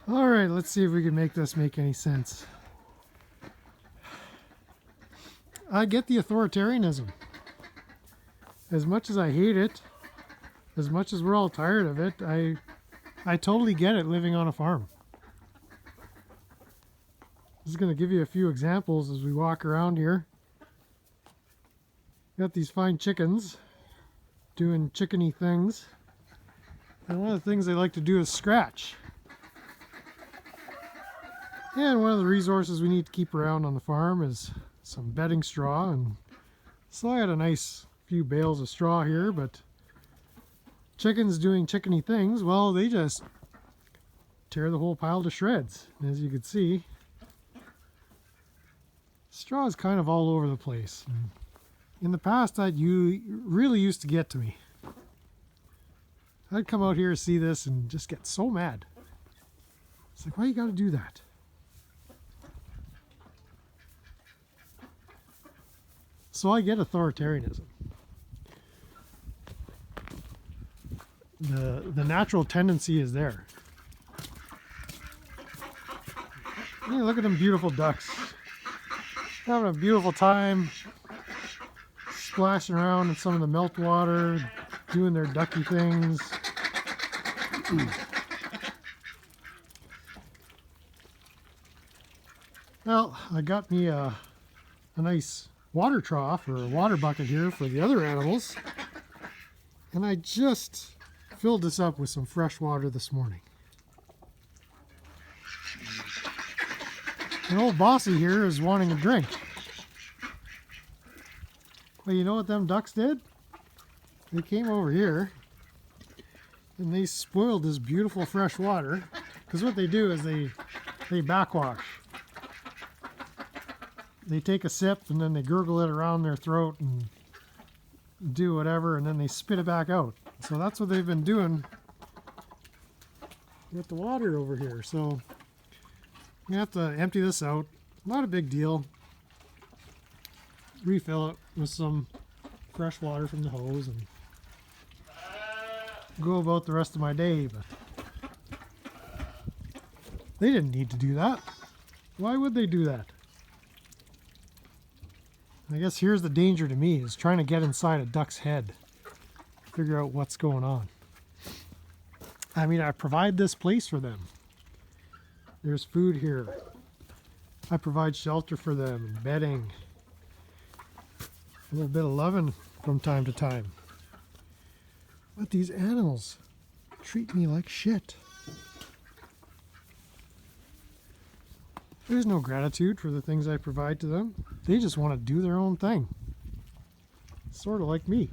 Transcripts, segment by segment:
All right, let's see if we can make this make any sense. I get the authoritarianism. As much as I hate it, as much as we're all tired of it, I totally get it living on a farm. This is going to give you a few examples as we walk around here. Got these fine chickens doing chickeny things. And one of the things they like to do is scratch. And one of the resources we need to keep around on the farm is some bedding straw. And so I had a nice few bales of straw here, but chickens doing chickeny things, well, they just tear the whole pile to shreds. And as you can see, straw is kind of all over the place. And in the past, that really used to get to me. I'd come out here to see this and just get so mad. It's like, why you gotta do that? So I get authoritarianism. The natural tendency is there. Hey, look at them beautiful ducks. Having a beautiful time splashing around in some of the meltwater, doing their ducky things. Well, I got me a nice water trough or a water bucket here for the other animals, and I just filled this up with some fresh water this morning. And old Bossy here is wanting a drink. Well, you know what them ducks did? They came over here and they spoiled this beautiful fresh water, because what they do is they backwash. They take a sip and then they gurgle it around their throat and do whatever, and then they spit it back out. So that's what they've been doing with the water over here. So I'm gonna have to empty this out. Not a big deal. Refill it with some fresh water from the hose and go about the rest of my day. But they didn't need to do that. Why would they do that? I guess here's the danger to me, is trying to get inside a duck's head, figure out what's going on. I mean, I provide this place for them. There's food here. I provide shelter for them, and bedding, a little bit of loving from time to time. But these animals treat me like shit. There's no gratitude for the things I provide to them. They just want to do their own thing. Sort of like me.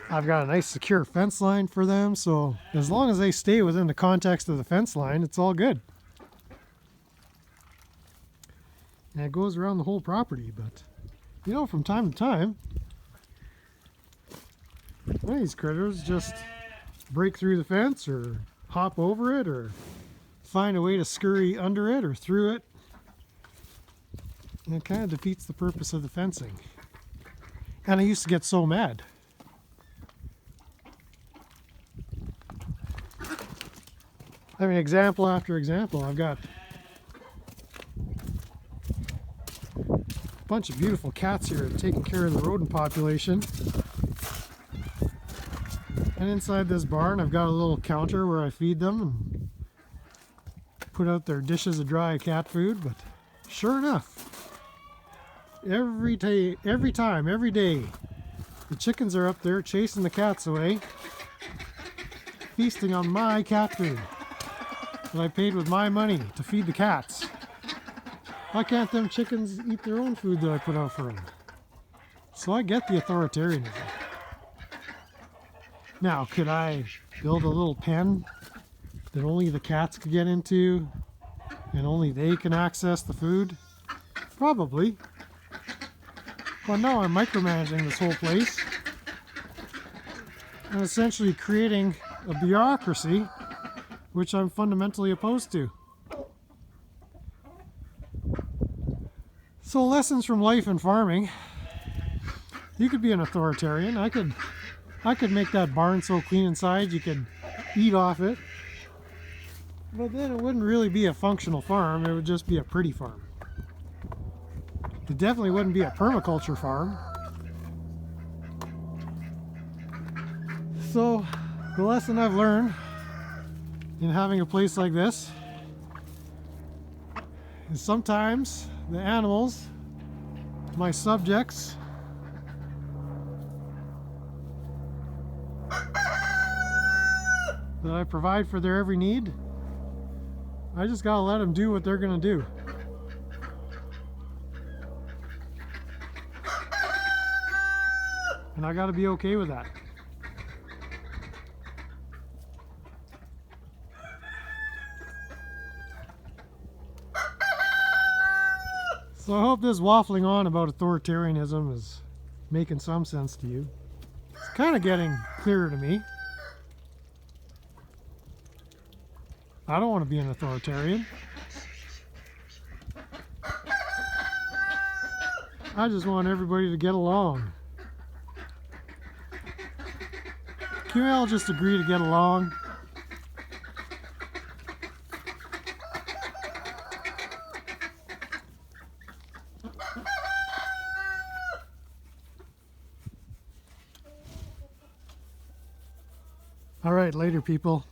I've got a nice secure fence line for them, so as long as they stay within the context of the fence line, it's all good. And it goes around the whole property, but you know, from time to time, one of these critters just break through the fence or hop over it or find a way to scurry under it or through it. And it kind of defeats the purpose of the fencing. And I used to get so mad. I mean, example after example. I've got a bunch of beautiful cats here taking care of the rodent population. And inside this barn, I've got a little counter where I feed them and put out their dishes of dry cat food. But sure enough, every day, the chickens are up there chasing the cats away, feasting on my cat food that I paid with my money to feed the cats. Why can't them chickens eat their own food that I put out for them? So I get the authoritarianism. Now, could I build a little pen that only the cats could get into and only they can access the food? Probably. But now I'm micromanaging this whole place and essentially creating a bureaucracy which I'm fundamentally opposed to. So lessons from life and farming. You could be an authoritarian. I could make that barn so clean inside you could eat off it. But then it wouldn't really be a functional farm. It would just be a pretty farm. It definitely wouldn't be a permaculture farm. So the lesson I've learned in having a place like this is sometimes the animals, my subjects, that I provide for their every need, I just gotta let them do what they're gonna do. And I gotta be okay with that. So I hope this waffling on about authoritarianism is making some sense to you. It's kind of getting clearer to me. I don't want to be an authoritarian. I just want everybody to get along. Can we all just agree to get along? All right, later, people.